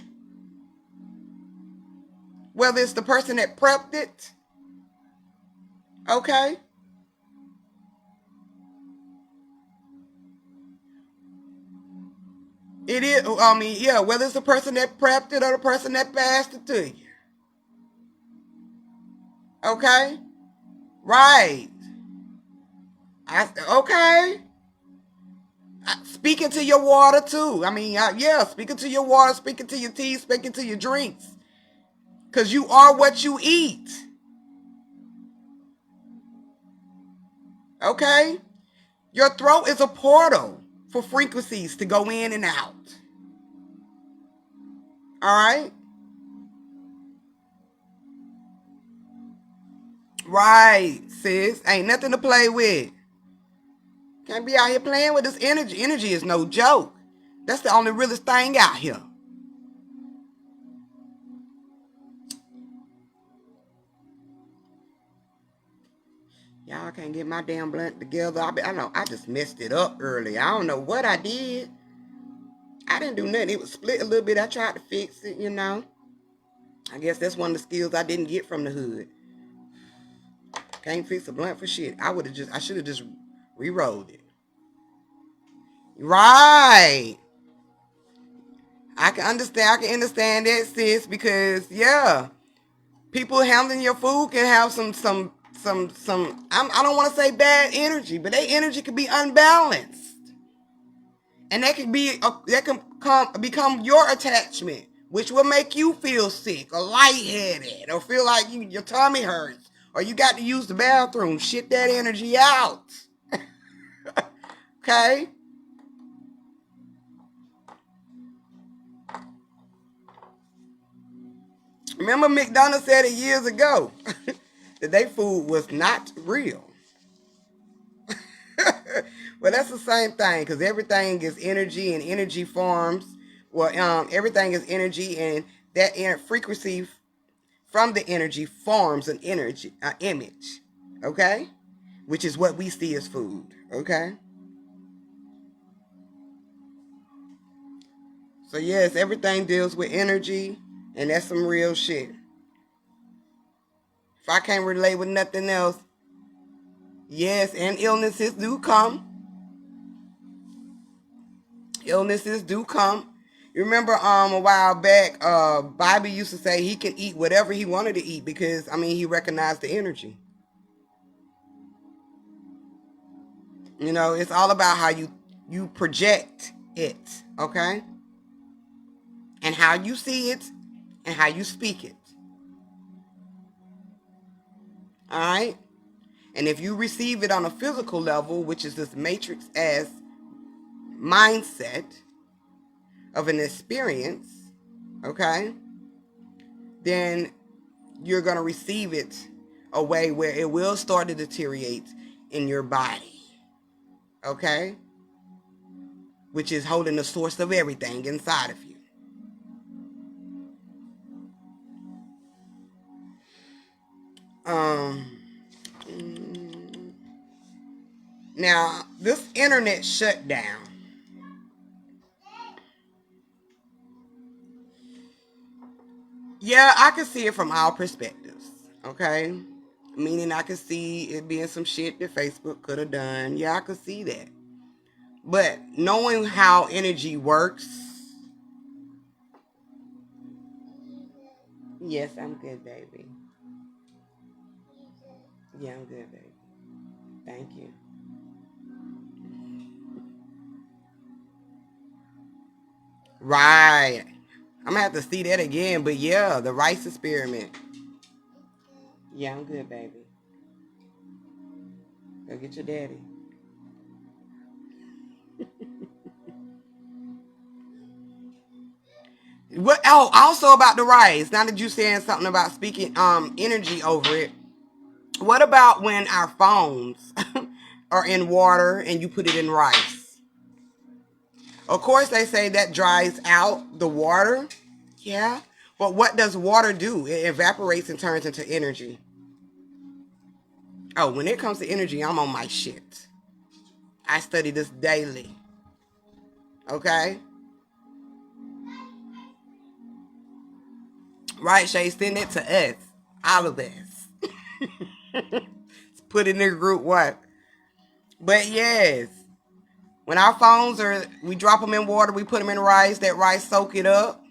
Whether it's the person that prepped it. Okay? It is, whether it's the person that prepped it or the person that passed it to you. Okay? Right. Okay. Speaking to your water too. Speaking to your water, speaking to your tea, speaking to your drinks. Because you are what you eat. Okay? Your throat is a portal for frequencies to go in and out. All right? Right, sis. Ain't nothing to play with. Can't be out here playing with this energy. Energy is no joke. That's the only realest thing out here. Y'all can't get my damn blunt together. I know I just messed it up early. I don't know what I did. I didn't do nothing. It was split a little bit. I tried to fix it, I guess that's one of the skills I didn't get from the hood. Can't fix a blunt for shit. I should have just re-rolled it. Right. I can understand that, sis, because people handling your food can have some I don't want to say bad energy, but their energy can be unbalanced. And that can become your attachment, which will make you feel sick or lightheaded or feel like your tummy hurts or you got to use the bathroom. Shit that energy out. Okay? Remember McDonald's said it years ago that their food was not real. Well, that's the same thing because everything is energy and energy forms. Well, everything is energy and that frequency from the energy forms an image. Okay? Which is what we see as food. Okay? So yes, everything deals with energy and that's some real shit. If I can't relate with nothing else, yes, and illnesses do come. Illnesses do come. You remember a while back, Bobby used to say he can eat whatever he wanted to eat because, he recognized the energy. It's all about how you project it, okay? And how you see it and how you speak it. All right? And if you receive it on a physical level, which is this matrix as mindset of an experience, okay, then you're going to receive it a way where it will start to deteriorate in your body, okay, which is holding the source of everything inside of you. Now, this internet shutdown, I can see it from all perspectives. Okay? Meaning I could see it being some shit that Facebook could have done. Yeah, I could see that. But knowing how energy works. Yes, I'm good, baby. Yeah, I'm good, baby. Thank you. Right. I'm gonna have to see that again. But yeah, the rice experiment. Yeah, I'm good, baby. Go get your daddy. What? Oh, also about the rice. Now that you saying something about speaking energy over it. What about when our phones are in water and you put it in rice? Of course, they say that dries out the water. Yeah. But what does water do? It evaporates and turns into energy. Oh, when it comes to energy, I'm on my shit. I study this daily. Okay? Right, Shay? Send it to us. All of us. Put it in the group what? But yes, when our phones are, we drop them in water, we put them in rice, that rice soak it up,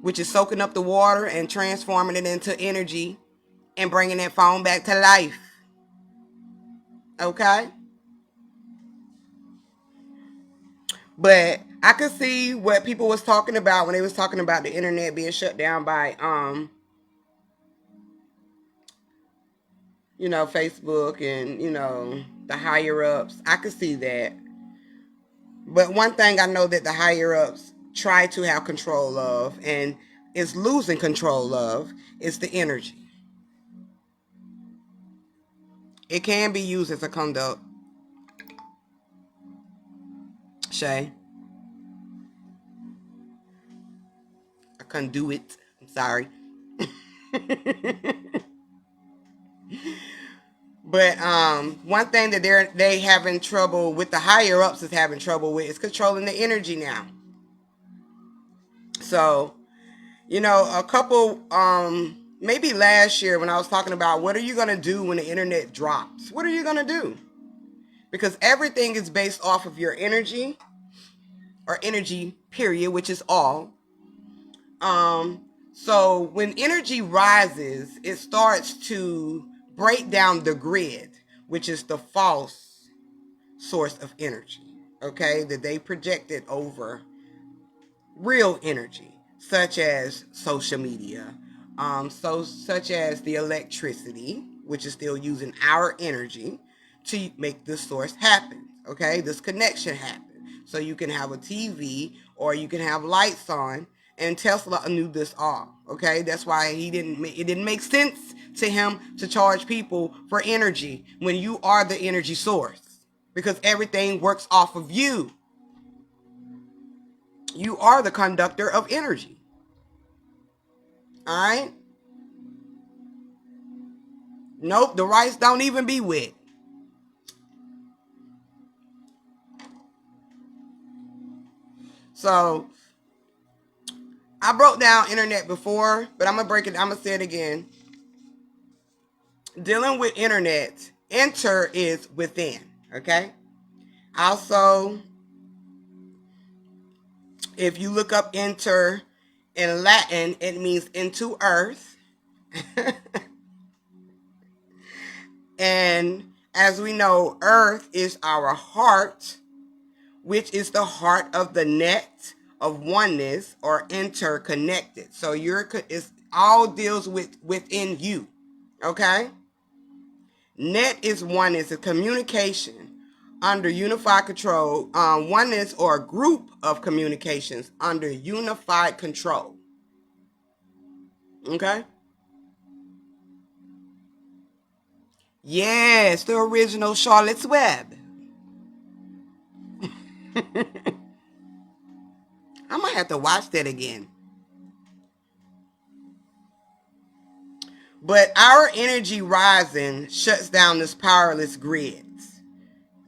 which is soaking up the water and transforming it into energy and bringing that phone back to life. Okay? But I could see what people was talking about when they was talking about the internet being shut down by Facebook and the higher ups. I could see that. But one thing I know that the higher ups try to have control of and is losing control of is the energy. It can be used as a conduct. Shay, a conduit. I'm sorry. But one thing that they having trouble with, the higher ups is having trouble with, is controlling the energy now. So, a couple maybe last year when I was talking about what are you gonna do when the internet drops? What are you gonna do? Because everything is based off of your energy, or energy period, which is all. So when energy rises, it starts to break down the grid, which is the false source of energy, okay, that they projected over real energy, such as social media, such as the electricity, which is still using our energy to make this source happen, okay, this connection happen. So you can have a TV or you can have lights on, and Tesla knew this all, okay? That's why it didn't make sense to him to charge people for energy when you are the energy source, because everything works off of you. You are the conductor of energy. All right? Nope, the rice don't even be wet. So I broke down internet before, but I'm gonna say it again. Dealing with internet, enter is within. Okay? Also, if you look up enter in Latin, it means into earth. And as we know, earth is our heart, which is the heart of the net of oneness or interconnected. So it's all deals with within you. Okay? Net is oneness, a communication under unified control. Oneness or a group of communications under unified control. Okay? Yes, the original Charlotte's Web. I might have to watch that again. But our energy rising shuts down this powerless grids.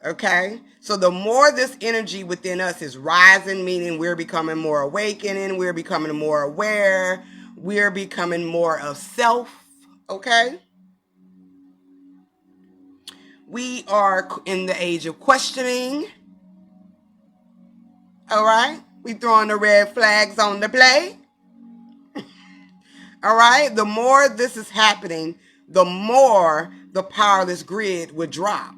Okay? So the more this energy within us is rising, meaning we're becoming more awakening, we're becoming more aware, we're becoming more of self. Okay? We are in the age of questioning. All right? We throwing the red flags on the play. All right? The more this is happening, the more the powerless grid would drop.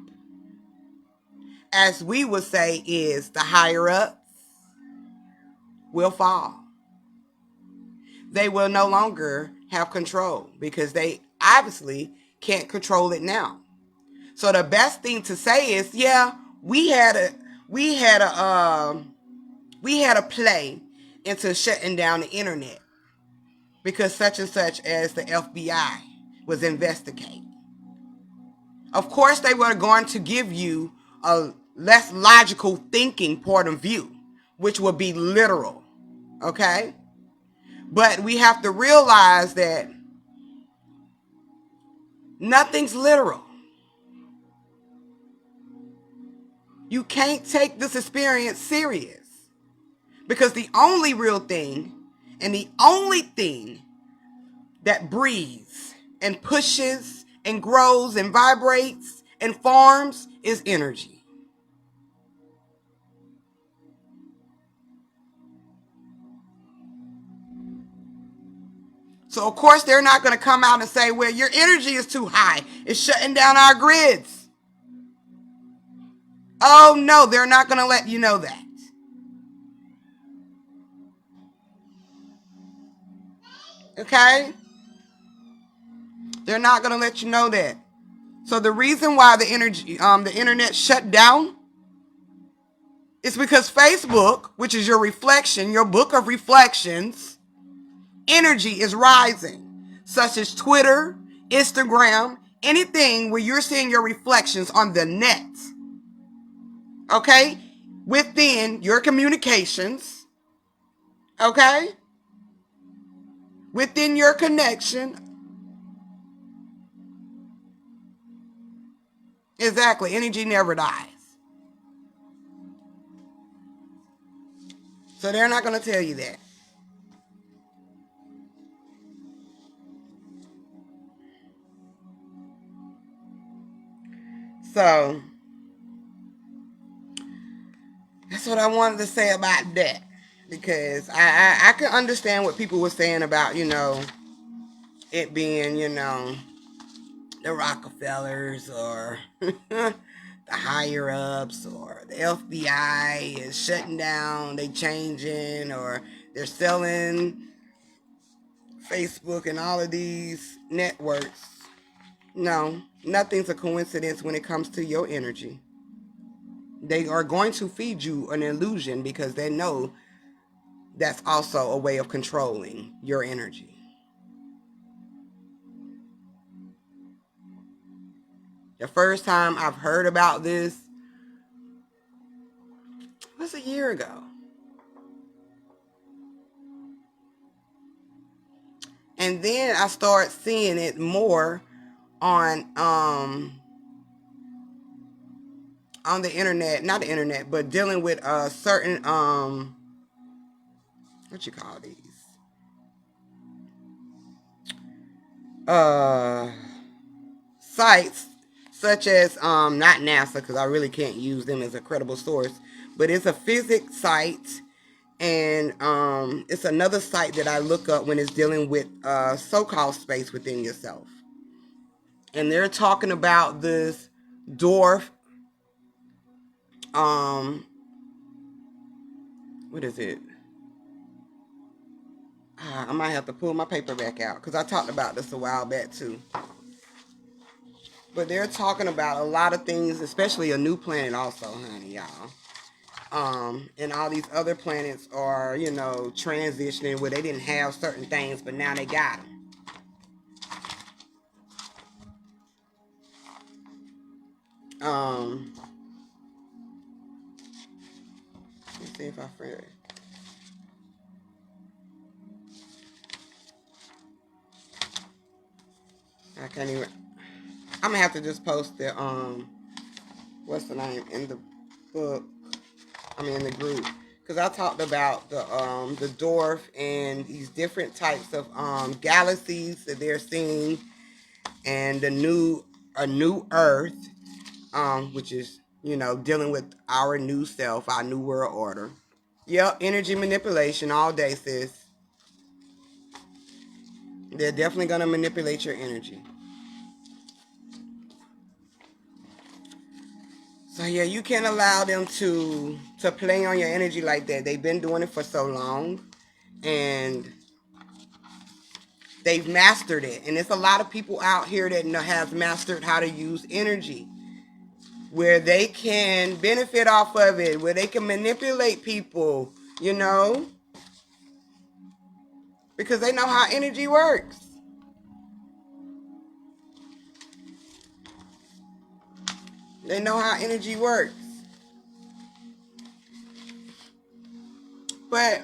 As we would say, is the higher up will fall. They will no longer have control because they obviously can't control it now. So the best thing to say is, yeah, we had a play into shutting down the internet because such and such as the FBI was investigating. Of course, they were going to give you a less logical thinking point of view, which would be literal. Okay? But we have to realize that nothing's literal. You can't take this experience serious because the only real thing and the only thing that breathes and pushes and grows and vibrates and forms is energy. So, of course, they're not going to come out and say, well, your energy is too high. It's shutting down our grids. Oh, no, they're not going to let you know that. Okay? They're not going to let you know that. So the reason why the internet shut down is because Facebook, which is your reflection, your book of reflections, energy is rising, such as Twitter, Instagram, anything where you're seeing your reflections on the net. Okay? Within your communications. Okay? Within your connection. Exactly. Energy never dies. So they're not going to tell you that. So that's what I wanted to say about that. Because I can understand what people were saying about, it being, the Rockefellers or the higher ups or the FBI is shutting down, they changing, or they're selling Facebook and all of these networks. No, nothing's a coincidence when it comes to your energy. They are going to feed you an illusion because they know that's also a way of controlling your energy. The first time I've heard about this was a year ago. And then I started seeing it more on the internet, not the internet, but dealing with certain what you call these? Sites such as not NASA, because I really can't use them as a credible source, but it's a physics site, and it's another site that I look up when it's dealing with so-called space within yourself. And they're talking about this dwarf, what is it? I might have to pull my paper back out because I talked about this a while back too. But they're talking about a lot of things, especially a new planet also, honey, y'all. And all these other planets are, transitioning where they didn't have certain things, but now they got them. Let's see if I find it. I can't even. I'm gonna have to just post the what's the name in the book? I mean in the group, because I talked about the dwarf and these different types of galaxies that they're seeing, and a new earth, which is, dealing with our new self, our new world order. Yep, energy manipulation all day, sis. They're definitely going to manipulate your energy. So yeah, you can't allow them to play on your energy like that. They've been doing it for so long, and they've mastered it. And there's a lot of people out here that have mastered how to use energy, where they can benefit off of it, where they can manipulate people, because they know how energy works. They know how energy works. But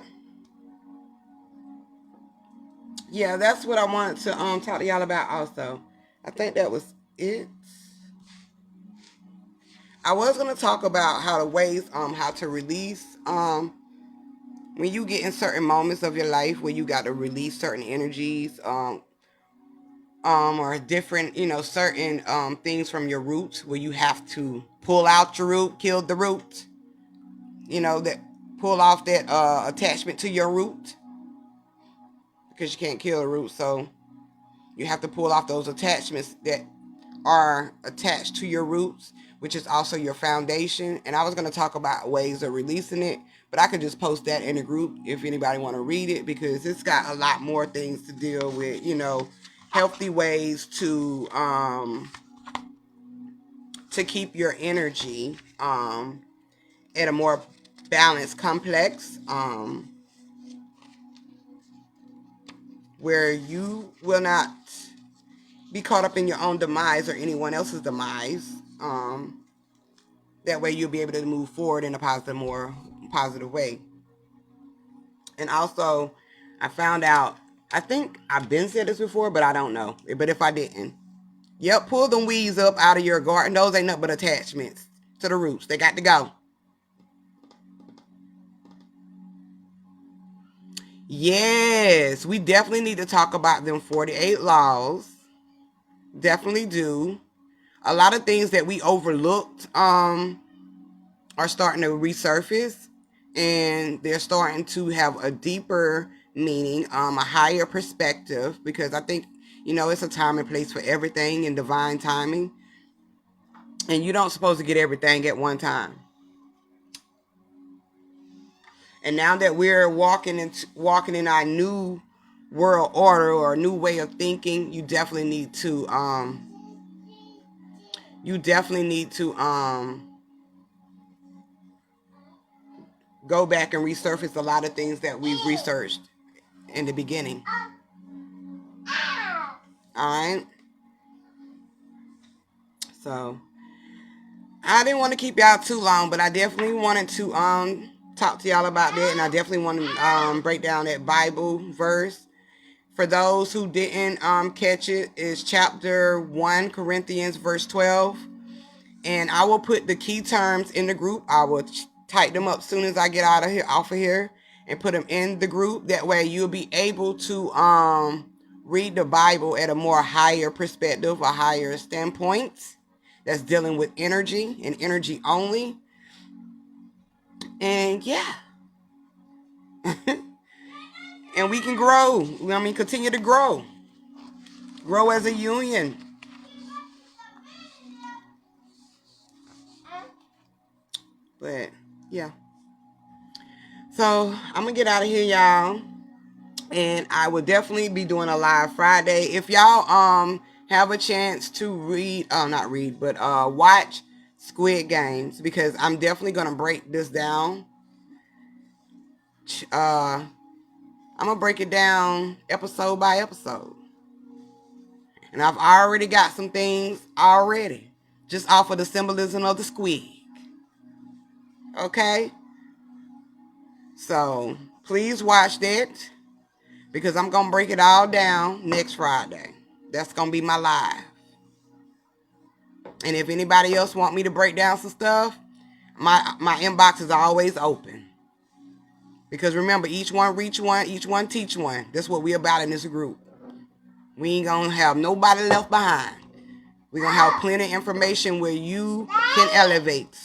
yeah, that's what I wanted to talk to y'all about also. I think that was it. I was gonna talk about how to release when you get in certain moments of your life where you got to release certain energies or different, certain things from your roots, where you have to pull out your root, kill the root, that pull off that attachment to your root, because you can't kill the root. So you have to pull off those attachments that are attached to your roots, which is also your foundation. And I was going to talk about ways of releasing it, but I could just post that in the group if anybody want to read it, because it's got a lot more things to deal with, healthy ways to keep your energy at a more balanced complex, where you will not be caught up in your own demise or anyone else's demise. That way you'll be able to move forward in a more positive way. And also, I found out, I think I've been said this before, but I don't know. But if I didn't, yep, pull them weeds up out of your garden. Those ain't nothing but attachments to the roots. They got to go. Yes, we definitely need to talk about them 48 laws. Definitely do. A lot of things that we overlooked are starting to resurface, and they're starting to have a deeper meaning, a higher perspective, because I think, it's a time and place for everything in divine timing, and you don't supposed to get everything at one time. And now that we're walking in our new world order or a new way of thinking, you definitely need to go back and resurface a lot of things that we've researched in the beginning. All right. So I didn't want to keep y'all too long, but I definitely wanted to talk to y'all about that, and I definitely want to break down that Bible verse. For those who didn't catch it, is chapter 1 Corinthians verse 12. And I will put the key terms in the group. I will type them up as soon as I get off of here, and put them in the group. That way you'll be able to read the Bible at a more higher perspective, a higher standpoint that's dealing with energy and energy only. And yeah. And we can grow. Continue to grow. Grow as a union. But yeah. So I'm gonna get out of here, y'all. And I will definitely be doing a live Friday. If y'all have a chance to watch Squid Games, because I'm definitely gonna break this down. I'm gonna break it down episode by episode. And I've already got some things already, just off of the symbolism of the squid. Okay? So please watch that, because I'm going to break it all down next Friday. That's going to be my live. And if anybody else want me to break down some stuff, my inbox is always open. Because remember, each one reach one, each one teach one. That's what we're about in this group. We ain't gonna have nobody left behind. We're gonna have plenty of information where you can elevate.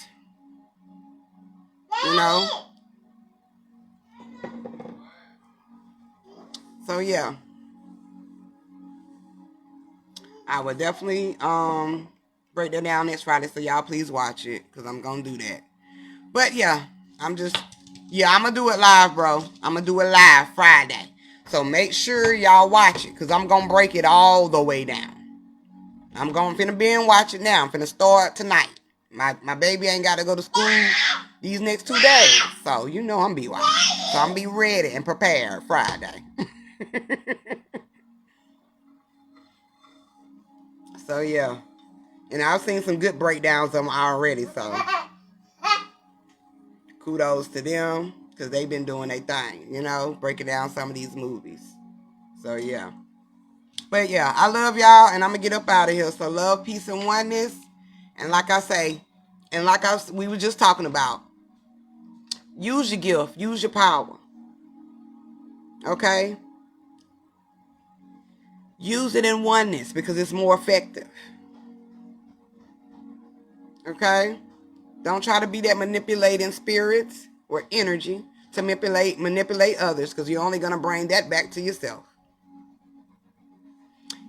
You know? So yeah. I would definitely break that down next Friday, so y'all please watch it, because I'm gonna do that. But yeah, I'm gonna do it live, bro. I'm gonna do it live Friday. So make sure y'all watch it, because I'm gonna break it all the way down. I'm finna be and watch it now. I'm finna start tonight. My baby ain't gotta go to school these next 2 days. So you know I'm be watching. So I'm be ready and prepared Friday. So yeah. And I've seen some good breakdowns of them already, so kudos to them, because they've been doing their thing, you know, breaking down some of these movies. So yeah. But yeah, I love y'all, and I'm gonna get up out of here. So love, peace, and oneness. And like I say, and like we were just talking about, use your gift, use your power. Okay? Use it in oneness, because it's more effective. Okay? Don't try to be that manipulating spirits or energy to manipulate others, because you're only gonna bring that back to yourself.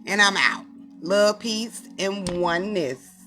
And I'm out. Love, peace, and oneness.